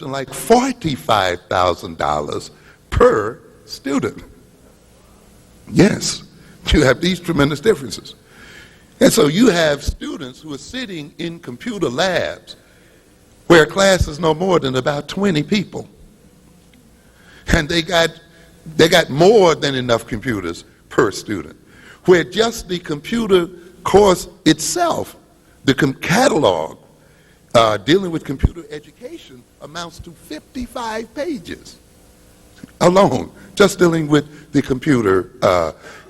like $45,000 per student. Yes, you have these tremendous differences. And so you have students who are sitting in computer labs where class is no more than about 20 people. And they got more than enough computers per student, where just the computer course itself, the catalog dealing with computer education amounts to 55 pages alone, just dealing with the computer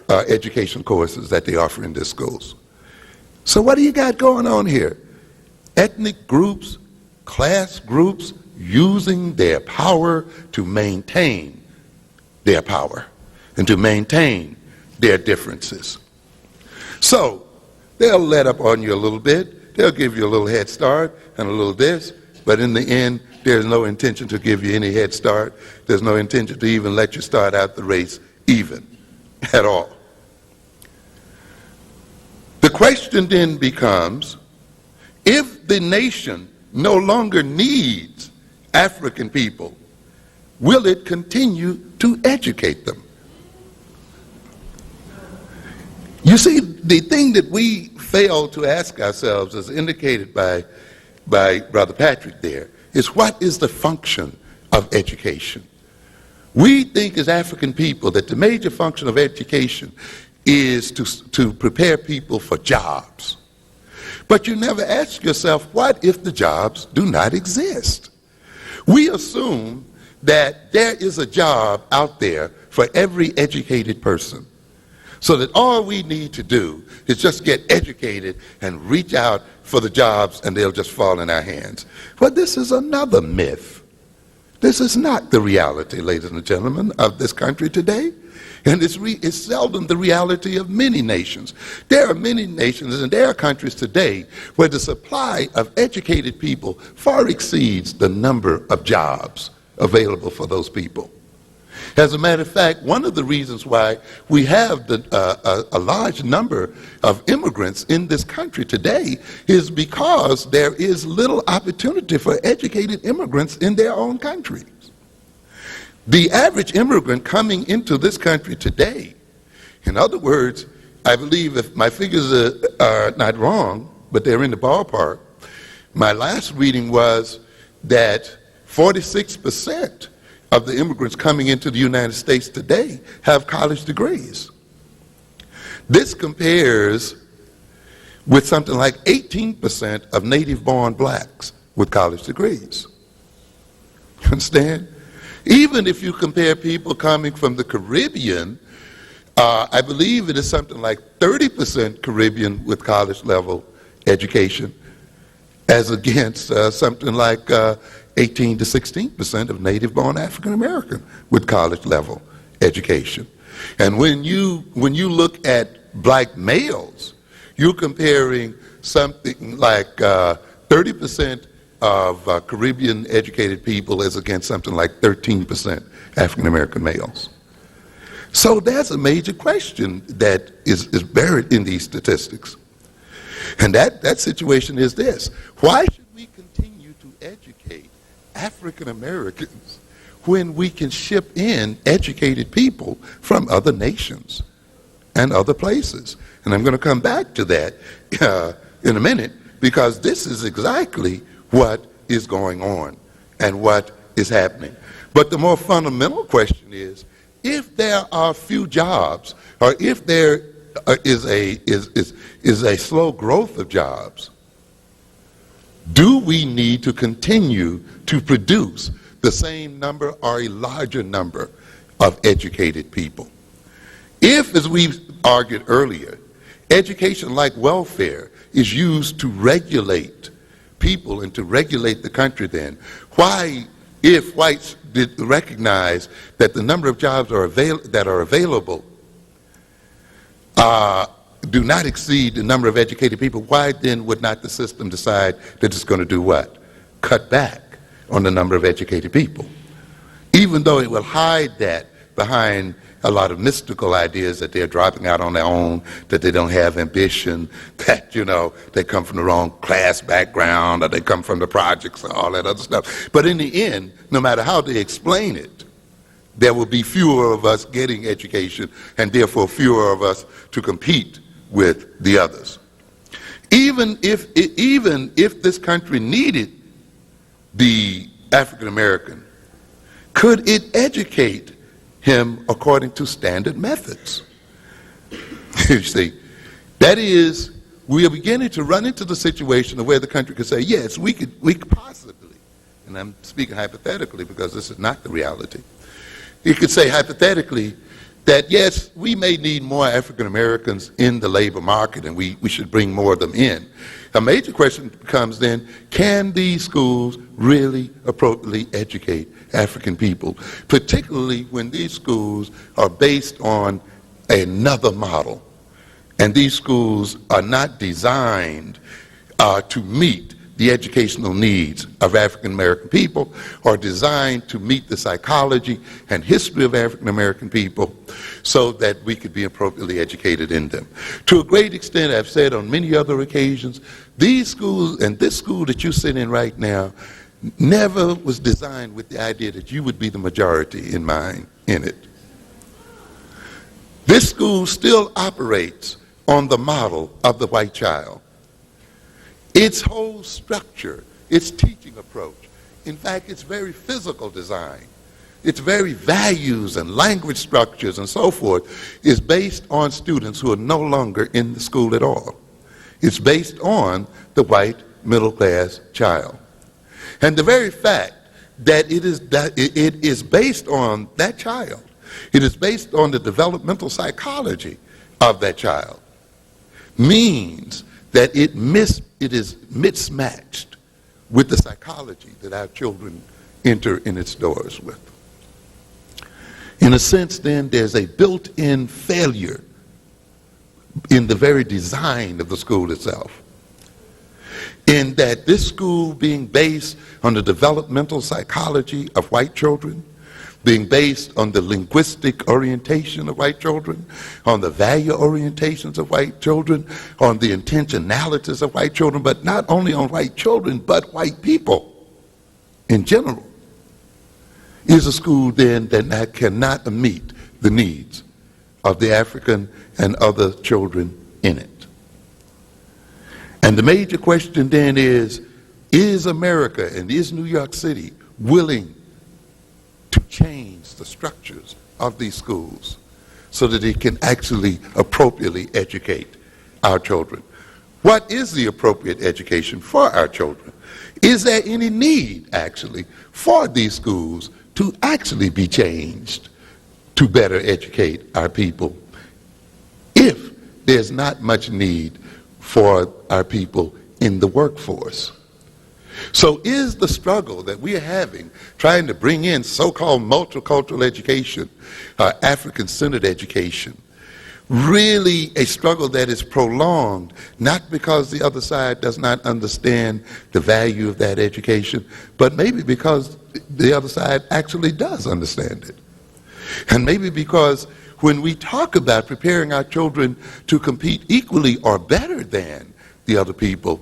education courses that they offer in their schools. So what do you got going on here? Ethnic groups, class groups using their power to maintain their power and to maintain their differences. So they'll let up on you a little bit, they'll give you a little head start and a little this, but in the end there's no intention to give you any head start. There's no intention to even let you start out the race even at all. The question then becomes, if the nation no longer needs African people, will it continue to educate them? You see, the thing that we fail to ask ourselves, as indicated by Brother Patrick there, is what is the function of education? We think as African people that the major function of education is to prepare people for jobs. But you never ask yourself, what if the jobs do not exist? We assume that there is a job out there for every educated person, so that all we need to do is just get educated and reach out for the jobs and they'll just fall in our hands. But this is another myth. This is not the reality, ladies and gentlemen, of this country today. And it's seldom the reality of many nations. There are many nations and there are countries today where the supply of educated people far exceeds the number of jobs available for those people. As a matter of fact, one of the reasons why we have a large number of immigrants in this country today is because there is little opportunity for educated immigrants in their own countries. The average immigrant coming into this country today, in other words, I believe if my figures are not wrong, but they're in the ballpark, my last reading was that 46% of the immigrants coming into the United States today have college degrees. This compares with something like 18% of native-born blacks with college degrees. You understand? Even if you compare people coming from the Caribbean, I believe it is something like 30% Caribbean with college level education, as against something like 18 to 16% of native-born African American with college level education. And when you look at black males, you're comparing something like 30% of Caribbean educated people as against something like 13% African American males. So there's a major question that is buried in these statistics. And that situation is this: why should we continue to educate African Americans when we can ship in educated people from other nations and other places? And I'm going to come back to that in a minute, because this is exactly what is going on and what is happening. But the more fundamental question is, if there are few jobs, or if there is a slow growth of jobs, do we need to continue to produce the same number or a larger number of educated people? If, as we argued earlier, education like welfare is used to regulate people and to regulate the country, then why, if whites did recognize that the number of jobs that are available do not exceed the number of educated people, why then would not the system decide that it's going to do what? Cut back on the number of educated people, even though it will hide that behind a lot of mystical ideas that they're dropping out on their own, that they don't have ambition, that, they come from the wrong class background, or they come from the projects, and all that other stuff. But in the end, no matter how they explain it, there will be fewer of us getting education, and therefore fewer of us to compete with the others. Even if this country needed the African American, could it educate him according to standard methods? You see, that is, we are beginning to run into the situation where the country could say, yes, we could possibly, and I'm speaking hypothetically because this is not the reality. You could say hypothetically that yes, we may need more African Americans in the labor market, and we should bring more of them in. A major question becomes then, can these schools really appropriately educate African people, particularly when these schools are based on another model, and these schools are not designed to meet the educational needs of African American people, or designed to meet the psychology and history of African American people so that we could be appropriately educated in them. To a great extent, I've said on many other occasions, these schools and this school that you sit in right now never was designed with the idea that you would be the majority in mind in it. This school still operates on the model of the white child. Its whole structure, its teaching approach, in fact, its very physical design, its very values and language structures and so forth, is based on students who are no longer in the school at all. It's based on the white middle-class child. And the very fact that it is based on that child, it is based on the developmental psychology of that child, means that it is mismatched with the psychology that our children enter in its doors with. In a sense, then, there's a built-in failure in the very design of the school itself, in that this school, being based on the developmental psychology of white children, being based on the linguistic orientation of white children, on the value orientations of white children, on the intentionalities of white children, but not only on white children, but white people in general, is a school then that cannot meet the needs of the African and other children in it. And the major question then is America and is New York City willing to change the structures of these schools so that it can actually appropriately educate our children? What is the appropriate education for our children? Is there any need, actually, for these schools to actually be changed to better educate our people, if there's not much need for our people in the workforce? So is the struggle that we are having, trying to bring in so-called multicultural education, African-centered education, really a struggle that is prolonged, not because the other side does not understand the value of that education, but maybe because the other side actually does understand it? And maybe because when we talk about preparing our children to compete equally or better than the other people,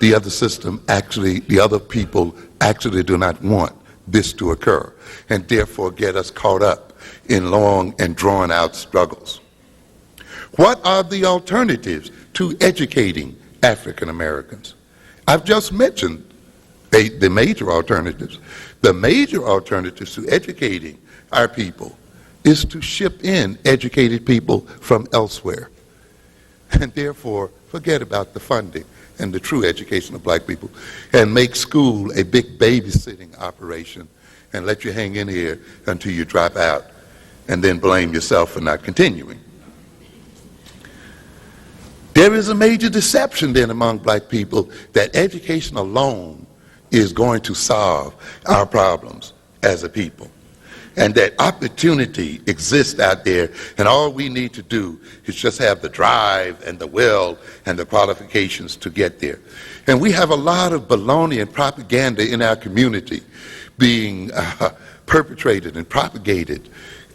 the other system actually, the other people actually do not want this to occur, and therefore get us caught up in long and drawn out struggles. What are the alternatives to educating African Americans? I've just mentioned the major alternatives. The major alternatives to educating our people is to ship in educated people from elsewhere, and therefore forget about the funding and the true education of black people, and make school a big babysitting operation and let you hang in here until you drop out and then blame yourself for not continuing. There is a major deception then among black people that education alone is going to solve our problems as a people, and that opportunity exists out there, and all we need to do is just have the drive and the will and the qualifications to get there. And we have a lot of baloney and propaganda in our community being perpetrated and propagated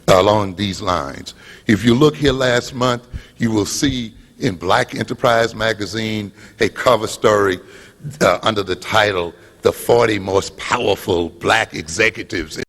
along these lines. If you look here last month, you will see in Black Enterprise magazine a cover story under the title, "The 40 Most Powerful Black Executives